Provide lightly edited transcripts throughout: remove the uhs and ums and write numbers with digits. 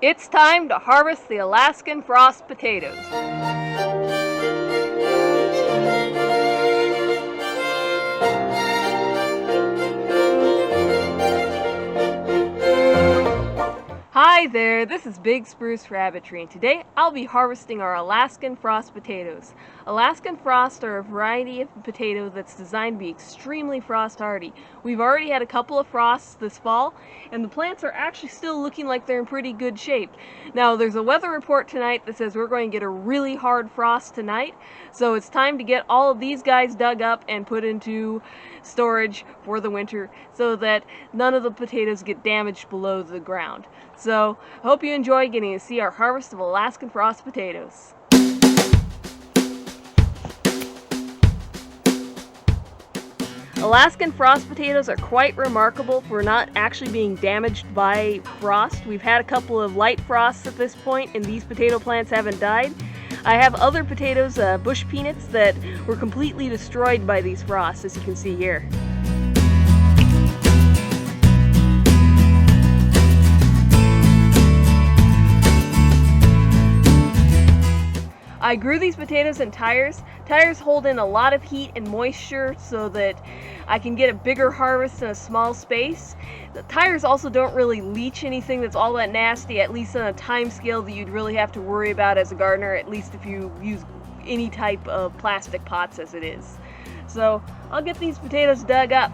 It's time to harvest the Alaskan frost potatoes. Hi there, this is Big Spruce Rabbitry, and today I'll be harvesting our Alaskan frost potatoes. Alaskan frost are a variety of potato that's designed to be extremely frost hardy. We've already had a couple of frosts this fall, and the plants are actually still looking like they're in pretty good shape. Now, there's a weather report tonight that says we're going to get a really hard frost tonight, so it's time to get all of these guys dug up and put into storage for the winter so that none of the potatoes get damaged below the ground. So, I hope you enjoy getting to see our harvest of Alaskan frost potatoes. Alaskan frost potatoes are quite remarkable for not actually being damaged by frost. We've had a couple of light frosts at this point, and these potato plants haven't died. I have other potatoes, bush peanuts, that were completely destroyed by these frosts, as you can see here. I grew these potatoes in tires. Tires hold in a lot of heat and moisture so that I can get a bigger harvest in a small space. The tires also don't really leach anything that's all that nasty, at least on a time scale that you'd really have to worry about as a gardener, at least if you use any type of plastic pots as it is. So I'll get these potatoes dug up.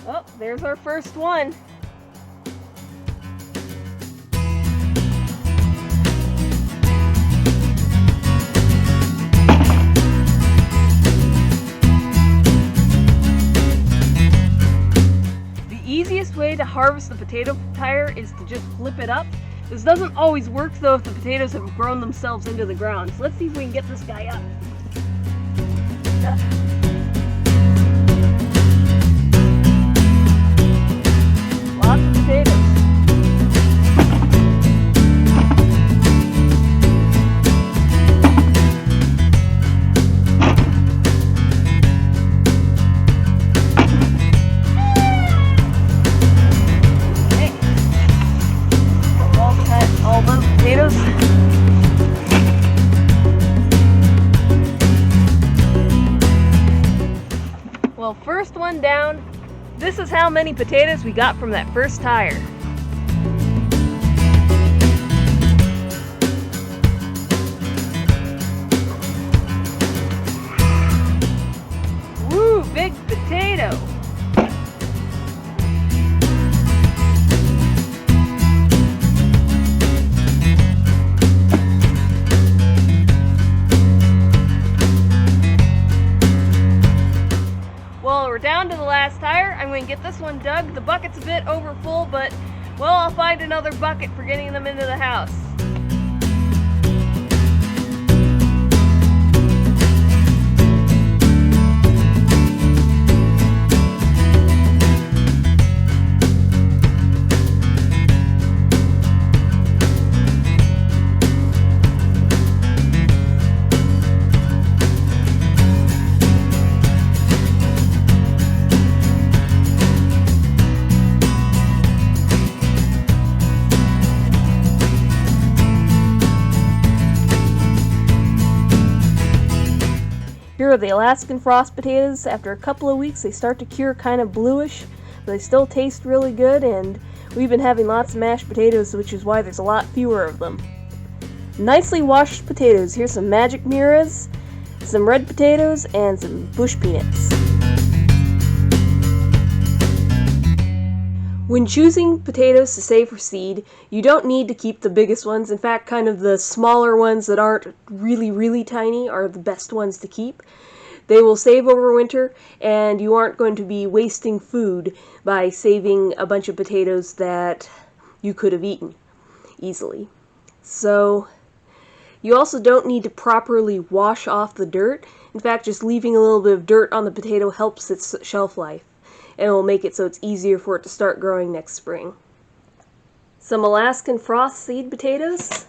Oh, there's our first one. The easiest way to harvest the potato tire is to just flip it up. This doesn't always work though if the potatoes have grown themselves into the ground. So let's see if we can get this guy up. Lots of potatoes. Potatoes. Well, first one down. This is how many potatoes we got from that first tire. Woo, big potato. Well, we're down to the last tire. I'm going to get this one dug. The bucket's a bit over full, but, well, I'll find another bucket for getting them into the house. Here are the Alaskan frost potatoes. After a couple of weeks, they start to cure kind of bluish, but they still taste really good, and we've been having lots of mashed potatoes, which is why there's a lot fewer of them. Nicely washed potatoes. Here's some magic miras, some red potatoes, and some bush peanuts. When choosing potatoes to save for seed, you don't need to keep the biggest ones. In fact, kind of the smaller ones that aren't really tiny are the best ones to keep. They will save over winter, and you aren't going to be wasting food by saving a bunch of potatoes that you could have eaten easily. So, you also don't need to properly wash off the dirt. In fact, just leaving a little bit of dirt on the potato helps its shelf life, and it will make it so it's easier for it to start growing next spring. Some Alaskan frost seed potatoes.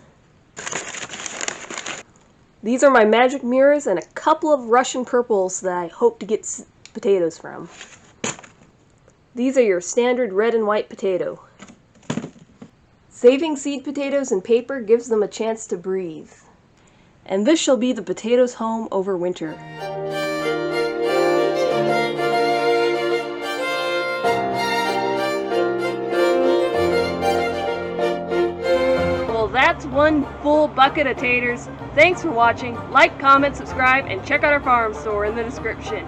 These are my magic mirrors and a couple of Russian purples that I hope to get potatoes from. These are your standard red and white potato. Saving seed potatoes in paper gives them a chance to breathe. And this shall be the potato's home over winter. Well, that's one full bucket of taters. Thanks for watching. Like, comment, subscribe, and check out our farm store in the description.